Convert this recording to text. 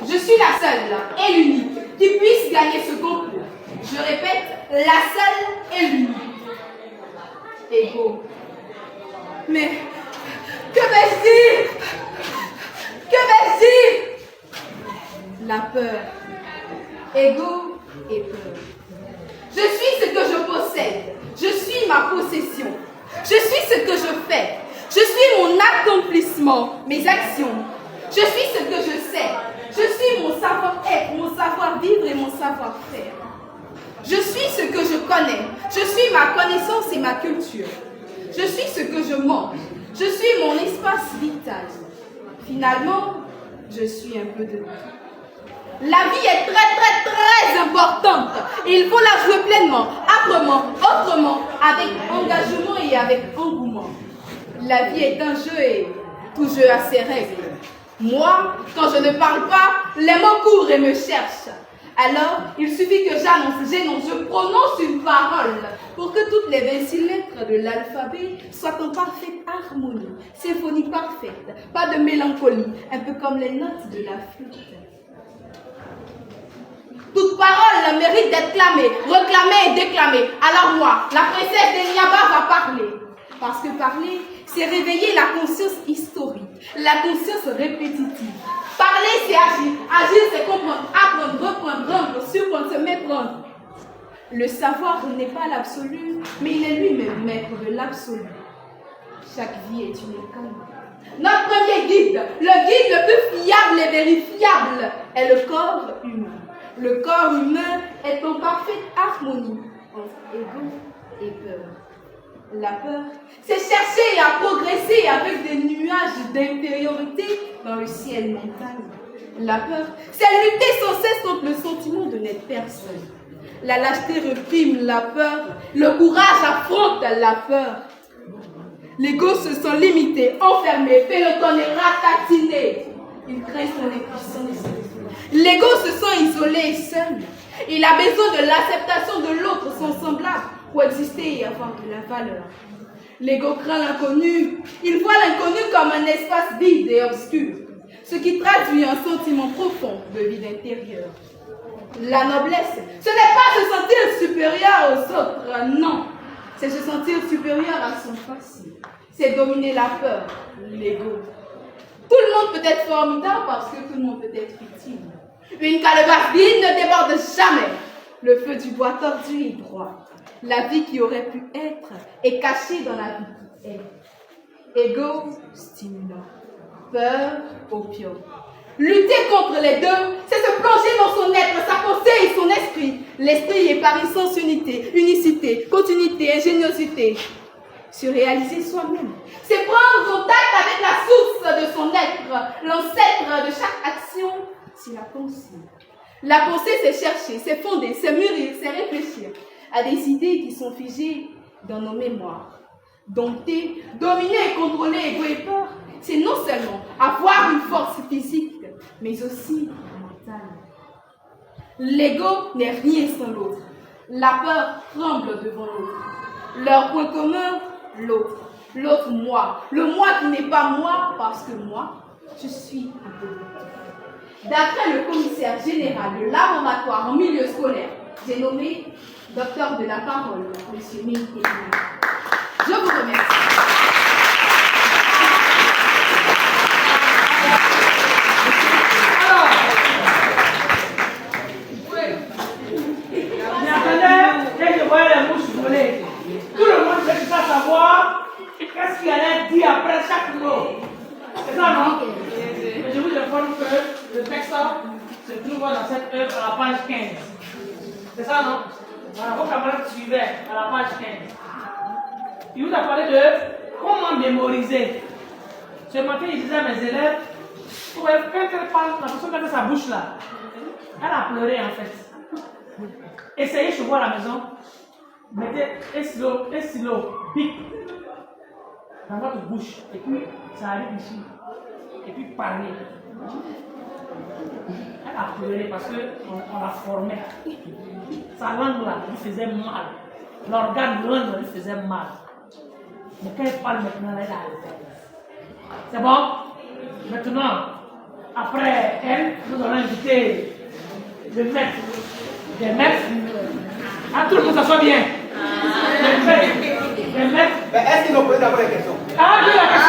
Je suis la seule et l'unique qui puisse gagner ce concours. Je répète, la seule et l'unique. Ego. Mais, que vais-je dire? Que vais-je dire? La peur. Ego et peur. Je suis ce que je possède. Je suis ma possession. Je suis ce que je fais. Je suis mon accomplissement, mes actions. Je suis ce que je sais. Je suis mon savoir-être, mon savoir-vivre et mon savoir-faire. Je suis ce que je connais. Je suis ma connaissance et ma culture. Je suis ce que je mange. Je suis mon espace vital. Finalement, je suis un peu de tout. La vie est très importante. Il faut la jouer pleinement, âprement, autrement, avec engagement et avec engouement. La vie est un jeu et tout jeu a ses règles. Moi, quand je ne parle pas, les mots courent et me cherchent. Alors, il suffit que j'énonce, je prononce une parole pour que toutes les 26 lettres de l'alphabet soient en parfaite harmonie, symphonie parfaite, pas de mélancolie, un peu comme les notes de la flûte. Toute parole mérite d'être clamée, réclamée et déclamée. Alors moi, la princesse d'Eliaba va parler. Parce que parler, c'est réveiller la conscience historique, la conscience répétitive. Parler, c'est agir. Agir, c'est comprendre, apprendre, reprendre, rendre, surprendre, se méprendre. Le savoir n'est pas l'absolu, mais il est lui-même maître de l'absolu. Chaque vie est une école. Notre premier guide, le guide le plus fiable et vérifiable, est le corps humain. Le corps humain est en parfaite harmonie entre ego et peur. La peur, c'est chercher à progresser avec des nuages d'infériorité dans le ciel mental. La peur, c'est lutter sans cesse contre le sentiment de n'être personne. La lâcheté réprime la peur, le courage affronte la peur. L'ego se sent limité, enfermé, pelotonné, ratatiné. Il craint son impuissance. L'ego se sent isolé et seul. Il a besoin de l'acceptation de l'autre, son semblable, pour exister et avoir de la valeur. L'ego craint l'inconnu. Il voit l'inconnu comme un espace vide et obscur, ce qui traduit un sentiment profond de vide intérieur. La noblesse, ce n'est pas se sentir supérieur aux autres, non. C'est se sentir supérieur à son passé. C'est dominer la peur, l'ego. Tout le monde peut être formidable parce que tout le monde peut être victime. Une calebasse vide ne déborde jamais. Le feu du bois tordu est droit. La vie qui aurait pu être est cachée dans la vie qui est. Ego, stimulant. Peur, opium. Lutter contre les deux, c'est se plonger dans son être, sa pensée et son esprit. L'esprit est par essence unité, unicité, continuité, ingéniosité. Se réaliser soi-même, c'est prendre contact avec la source de son être, l'ancêtre de chaque action, c'est la pensée. La pensée, c'est chercher, c'est fonder, c'est mûrir, c'est réfléchir à des idées qui sont figées dans nos mémoires. Dompter, dominer et contrôler ego et peur, c'est non seulement avoir une force physique, mais aussi mentale. L'ego n'est rien sans l'autre. La peur tremble devant l'autre. Leur point commun, l'autre. L'autre moi. Le moi qui n'est pas moi parce que moi, je suis un peu l'autre. D'après le commissaire général de laboratoire en milieu scolaire, j'ai nommé docteur de la parole, M. Minké. Je vous remercie. Tout le monde veut savoir qu'est-ce qu'il allait dire après chaque mot. C'est ça, non? Mais je vous informe que le texte se trouve dans cette œuvre à la page 15. C'est ça, non? Voilà, vos camarades suivaient à la page 15. Il vous a parlé de comment mémoriser. Ce matin, il disait à mes élèves, quand elle parle, la personne qui a fait sa bouche là, elle a pleuré en fait. Essayez chez vous à la maison. Mettez un stylo, pique dans votre bouche, et puis ça arrive ici, et puis parlez. Elle a pleuré parce qu'on la formait. Sa langue là lui faisait mal, l'organe de langue lui faisait mal. Mais quand elle parle maintenant, elle a le fait. C'est bon? Maintenant, après elle, nous allons inviter le maître des maîtres. Ah, tout le monde s'assoit bien. Le maître des maîtres. Mais est-ce qu'ils ont posé d'abord les questions? Ah, oui, la question.